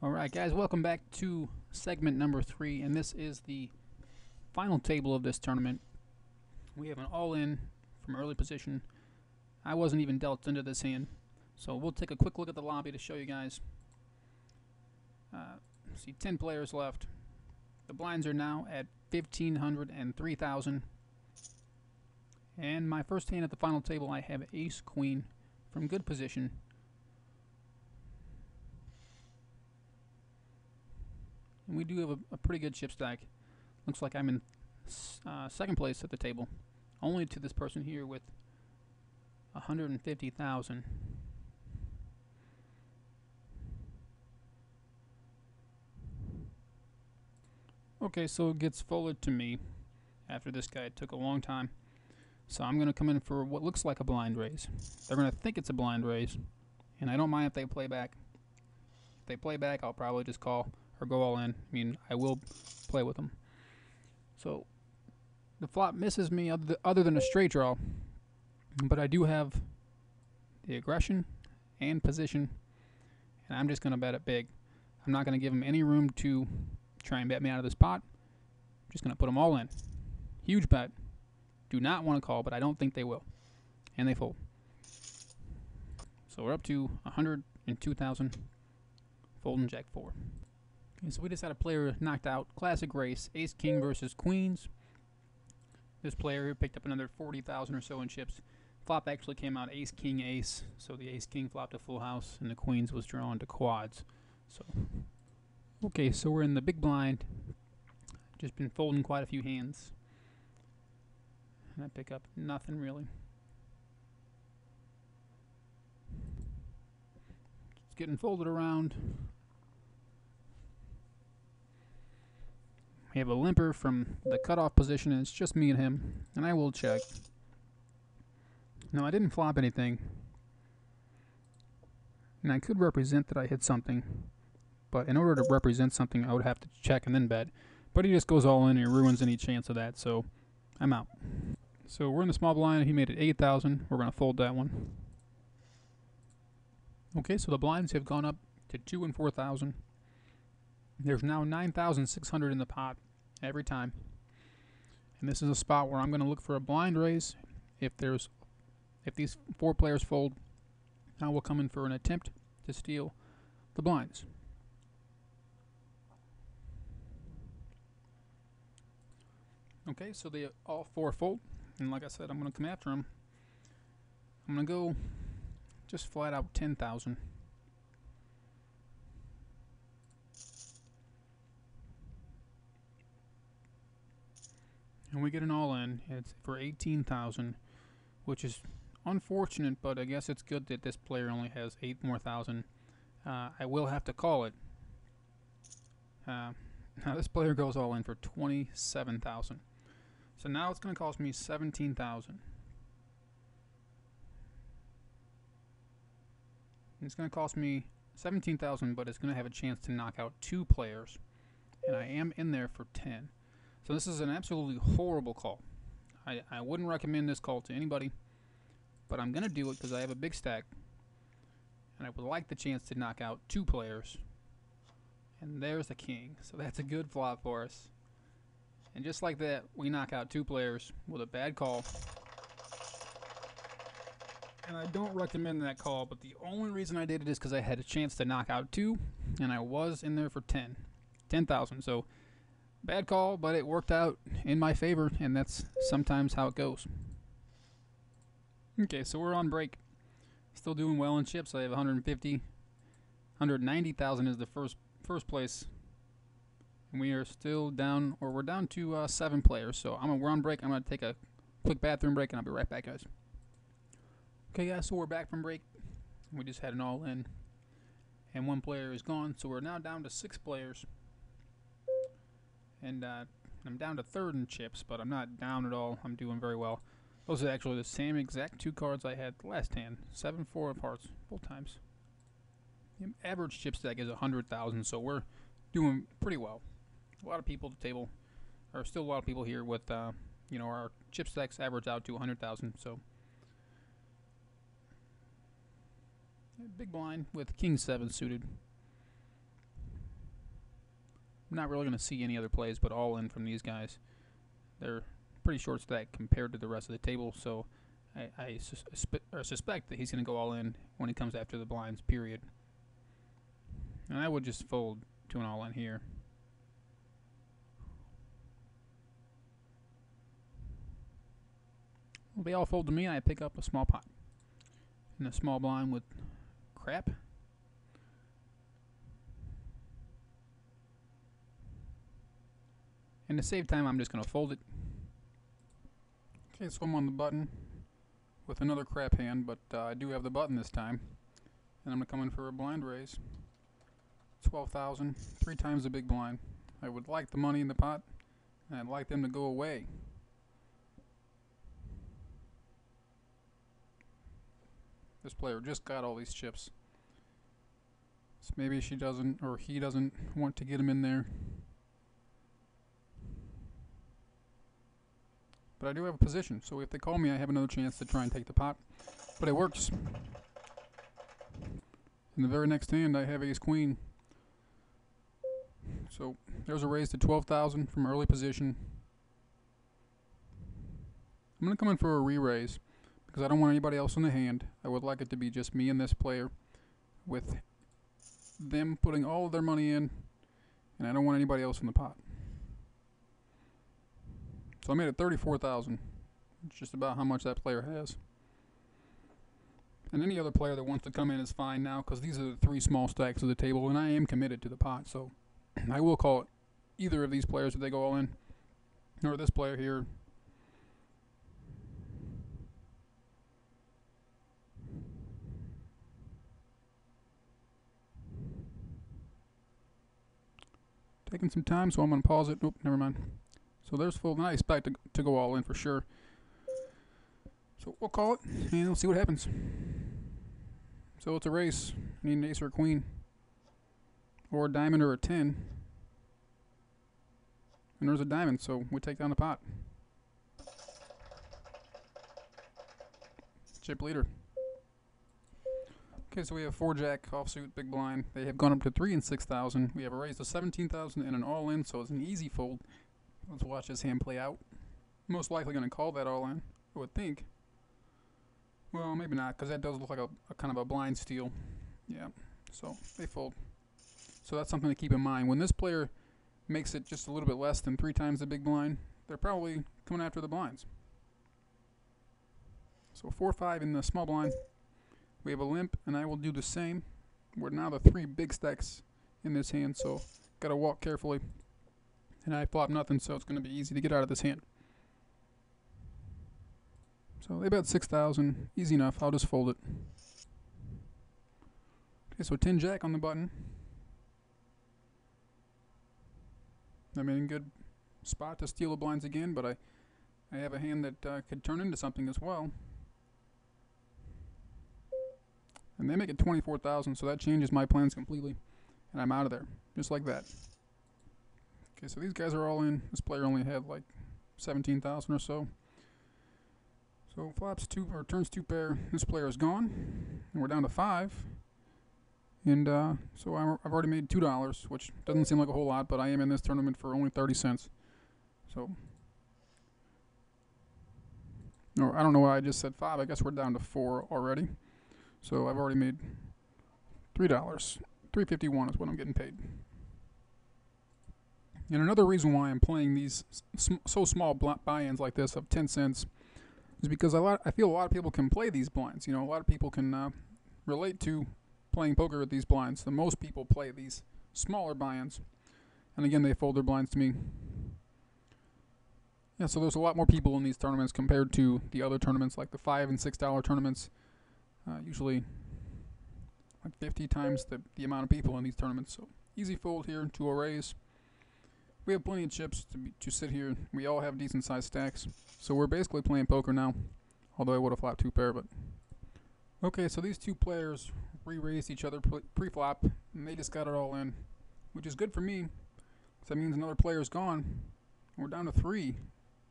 Alright guys, welcome back to segment number 3, and this is the final table of this tournament. We have an all-in from early position. I wasn't even dealt into this hand, so we'll take a quick look at the lobby to show you guys. See, 10 players left. The blinds are now at 1,500 and 3,000. And my first hand at the final table, I have Ace-Queen from good position. And we do have a pretty good chip stack. Looks like I'm in second place at the table, only to this person here with 150,000. Okay, so it gets folded to me after this guy. It took a long time. So I'm going to come in for what looks like a blind raise. They're going to think it's a blind raise, and I don't mind if they play back. If they play back, I'll probably just call or go all in. I mean, I will play with them. So the flop misses me other than a straight draw, but I do have the aggression and position, and I'm just going to bet it big. I'm not going to give him any room to try and bet me out of this pot. I'm just going to put them all in. Huge bet. Do not want to call, but I don't think they will. And they fold. So we're up to 102,000. Folding Jack 4. Okay, so we just had a player knocked out. Classic race. Ace-King versus Queens. This player here picked up another 40,000 or so in chips. Flop actually came out Ace-King-Ace. So the Ace-King flopped a full house, and the Queens was drawn to quads. So, okay, so we're in the big blind. Just been folding quite a few hands. And I pick up nothing really. It's getting folded around. We have a limper from the cutoff position, and it's just me and him. And I will check. No, I didn't flop anything. And I could represent that I hit something. But in order to represent something, I would have to check and then bet. But he just goes all in and he ruins any chance of that, so I'm out. So we're in the small blind. He made it 8,000. We're going to fold that one. Okay, so the blinds have gone up to 2,000 and 4,000. There's now 9,600 in the pot every time. And this is a spot where I'm going to look for a blind raise. If these 4 players fold, I will come in for an attempt to steal the blinds. Okay, so they all 4 fold. And like I said, I'm going to come after him. I'm going to go just flat out 10,000. And we get an all-in. It's for 18,000, which is unfortunate, but I guess it's good that this player only has 8 more thousand. I will have to call it. Now this player goes all in for 27,000. So now it's going to cost me 17,000. It's going to cost me 17,000, but it's going to have a chance to knock out 2 players. And I am in there for 10. So this is an absolutely horrible call. I wouldn't recommend this call to anybody, but I'm going to do it because I have a big stack. And I would like the chance to knock out 2 players. And there's the king. So that's a good flop for us. And just like that, we knock out 2 players with a bad call. And I don't recommend that call, but the only reason I did it is because I had a chance to knock out 2, and I was in there for 10,000. So, bad call, but it worked out in my favor, and that's sometimes how it goes. Okay, so we're on break. Still doing well in chips. I have 150. 190,000 is the first place. And we are still down, or we're down to 7 players. So we're on break. I'm going to take a quick bathroom break, and I'll be right back, guys. Okay, guys, so we're back from break. We just had an all-in, and 1 player is gone. So we're now down to 6 players. And I'm down to 3rd in chips, but I'm not down at all. I'm doing very well. Those are actually the same exact 2 cards I had last hand. 7-4 of hearts, both times. The average chip stack is 100,000, so we're doing pretty well. A lot of people at the table, or still a lot of people here with, our chip stacks average out to 100,000. So big blind with King 7 suited. we're not really going to see any other plays but all in from these guys. They're pretty short stack compared to the rest of the table, so I suspect that he's going to go all in when he comes after the blinds, period. And I would just fold to an all in here. Well, they all fold to me, and I pick up a small pot. And a small blind with crap. And to save time, I'm just going to fold it. Okay, so I'm on the button with another crap hand, but I do have the button this time. And I'm going to come in for a blind raise. 12,000, 3 times the big blind. I would like the money in the pot, and I'd like them to go away. This player just got all these chips. So maybe she doesn't, or he doesn't want to get him in there. But I do have a position, so if they call me, I have another chance to try and take the pot. But it works. In the very next hand, I have ace queen. So there's a raise to 12,000 from early position. I'm going to come in for a re-raise because I don't want anybody else in the hand. I would like it to be just me and this player with them putting all of their money in, and I don't want anybody else in the pot. So I made it 34,000. It's just about how much that player has. And any other player that wants to come in is fine now because these are the 3 small stacks of the table, and I am committed to the pot, so I will call it either of these players if they go all in, or this player here. Taking some time, so I'm going to pause it. Nope, never mind. So there's full, and I expect to go all in for sure. So we'll call it, and we'll see what happens. So it's a race. I need an ace or a queen, or a diamond or a 10. And there's a diamond, so we take down the pot. Chip leader. Okay, so we have 4-jack offsuit, big blind. They have gone up to 3 and 6,000. We have a raise to 17,000 and an all-in, so it's an easy fold. Let's watch this hand play out. Most likely going to call that all-in, I would think. Well, maybe not, because that does look like a kind of a blind steal. Yeah, so they fold. So that's something to keep in mind. When this player makes it just a little bit less than 3 times the big blind, they're probably coming after the blinds. So 4-5 in the small blind. We have a limp, and I will do the same. We're now the 3 big stacks in this hand, so got to walk carefully. And I flop nothing, so it's going to be easy to get out of this hand. So they bet 6,000. Easy enough. I'll just fold it. Okay, so 10-jack on the button. I'm in a good spot to steal the blinds again, but I have a hand that could turn into something as well. And they make it 24,000, so that changes my plans completely. And I'm out of there, just like that. Okay, so these guys are all in. This player only had like 17,000 or so. So flops 2 or turns 2 pair. This player is gone, and we're down to 5. And so I've already made $2, which doesn't seem like a whole lot, but I am in this tournament for only 30 cents. So, or I don't know why I just said 5. I guess we're down to 4 already. So I've already made $3. $3.51 is what I'm getting paid. And another reason why I'm playing these so small buy-ins like this of 10 cents is because I feel a lot of people can play these blinds. You know, a lot of people can relate to playing poker with these blinds. The most people play these smaller buy-ins. And again, they fold their blinds to me. Yeah, so there's a lot more people in these tournaments compared to the other tournaments, like the $5 and $6 tournaments. Usually like 50 times the amount of people in these tournaments. So easy fold here to a raise. We have plenty of chips to sit here. We all have decent sized stacks. So we're basically playing poker now. Although I would have flopped 2 pair, but okay, so these 2 players re-raised each other pre-flop, and they just got it all in, which is good for me. So that means another player's gone. We're down to 3,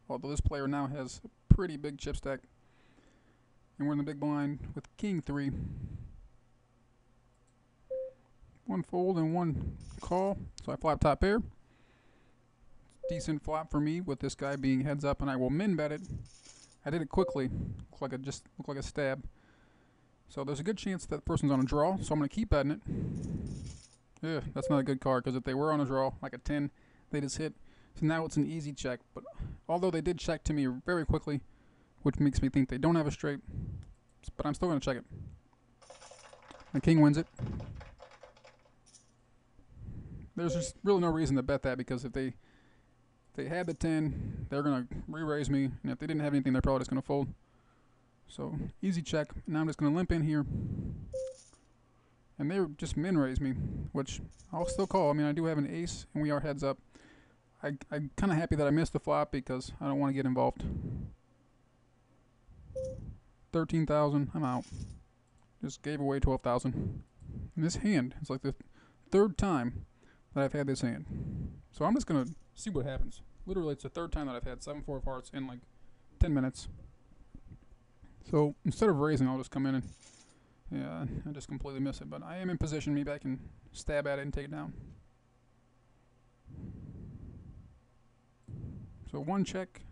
although this player now has a pretty big chip stack. And we're in the big blind with king 3. 1 fold and 1 call. So I flop top pair. decent flop for me with this guy being heads up, and I will min bet it. I did it quickly. Just looked like a stab. So there's a good chance that person's on a draw, so I'm going to keep betting it. Yeah, that's not a good card, because if they were on a draw, like a 10, they just hit. So now it's an easy check. But although they did check to me very quickly, which makes me think they don't have a straight, but I'm still going to check it. The king wins it. There's just really no reason to bet that, because if they had the 10, they're going to re-raise me, and if they didn't have anything, they're probably just going to fold. So, easy check. Now I'm just going to limp in here. And they just min-raise me, which I'll still call. I mean, I do have an ace, and we are heads up. I'm kind of happy that I missed the flop, because I don't want to get involved. 13,000, I'm out. Just gave away 12,000. And this hand, it's like the third time that I've had this hand. So I'm just going to see what happens. Literally, it's the third time that I've had 7-4 of hearts in like 10 minutes. So instead of raising, I'll just come in and, yeah, I just completely miss it. But I am in position. Maybe I can stab at it and take it down. So one check.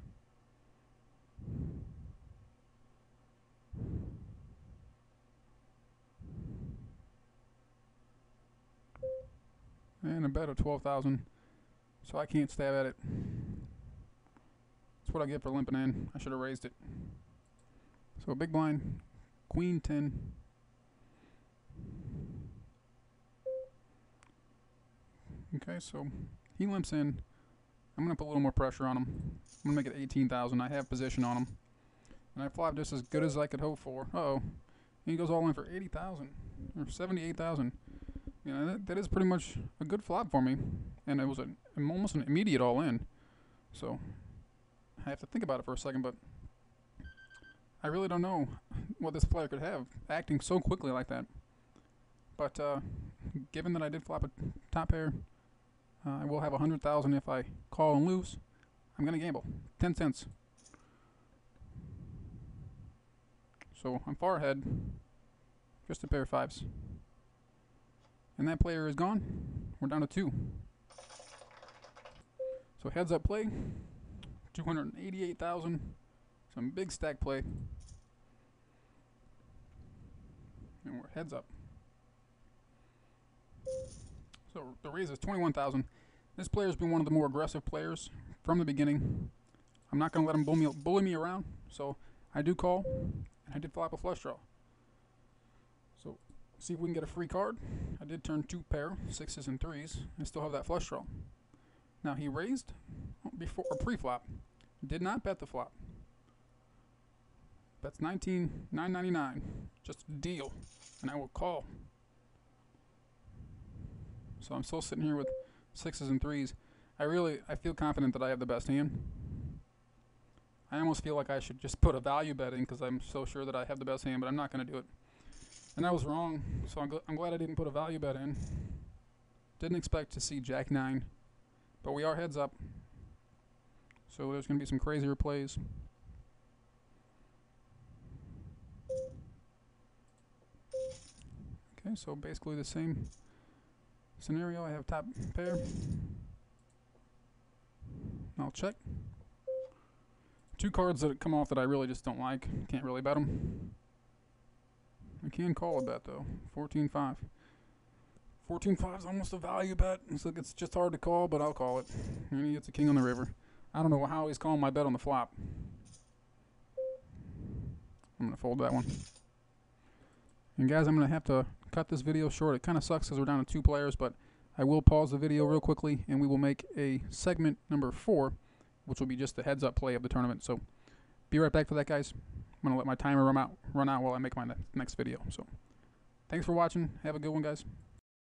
And a bet of 12,000. So I can't stab at it. That's what I get for limping in. I should have raised it. So big blind, queen 10. Okay, so he limps in. I'm going to put a little more pressure on him. I'm going to make it 18,000. I have position on him. And I flop just as good as I could hope for. Uh-oh. He goes all in for 80,000. Or 78,000. You know, that is pretty much a good flop for me. And it was almost an immediate all in. So I have to think about it for a second, but I really don't know what this player could have, acting so quickly like that. But given that I did flop a top pair, I will have 100,000 if I call and lose. I'm going to gamble. 10 cents. So I'm far ahead. Just a pair of fives. And that player is gone. We're down to 2. So heads up play. 288,000. Some big stack play. And we're heads up. So the raise is 21,000. This player's been one of the more aggressive players from the beginning. I'm not going to let him bully me around. So I do call. And I did flop a flush draw. So see if we can get a free card. I did turn 2 pair, 6s and 3s. I still have that flush draw. Now he raised before or pre-flop. Did not bet the flop. That's $19,999. Just a deal. And I will call. So I'm still sitting here with 6s and 3s. I feel confident that I have the best hand. I almost feel like I should just put a value bet in because I'm so sure that I have the best hand, but I'm not going to do it. And I was wrong, so I'm glad I didn't put a value bet in. Didn't expect to see Jack 9, but we are heads up. So there's going to be some crazier plays. Okay, so basically the same scenario. I have top pair. I'll check. 2 cards that come off that I really just don't like. Can't really bet them. I can call a bet though. 14-5. 14-5 is almost a value bet. It's just hard to call, but I'll call it. And he gets a king on the river. I don't know how he's calling my bet on the flop. I'm going to fold that one. And guys, I'm going to have to cut this video short. It kind of sucks because we're down to 2 players, but I will pause the video real quickly and we will make a segment number 4, which will be just the heads up play of the tournament. So be right back for that, guys. I'm going to let my timer run out while I make my next video. So thanks for watching. Have a good one, guys.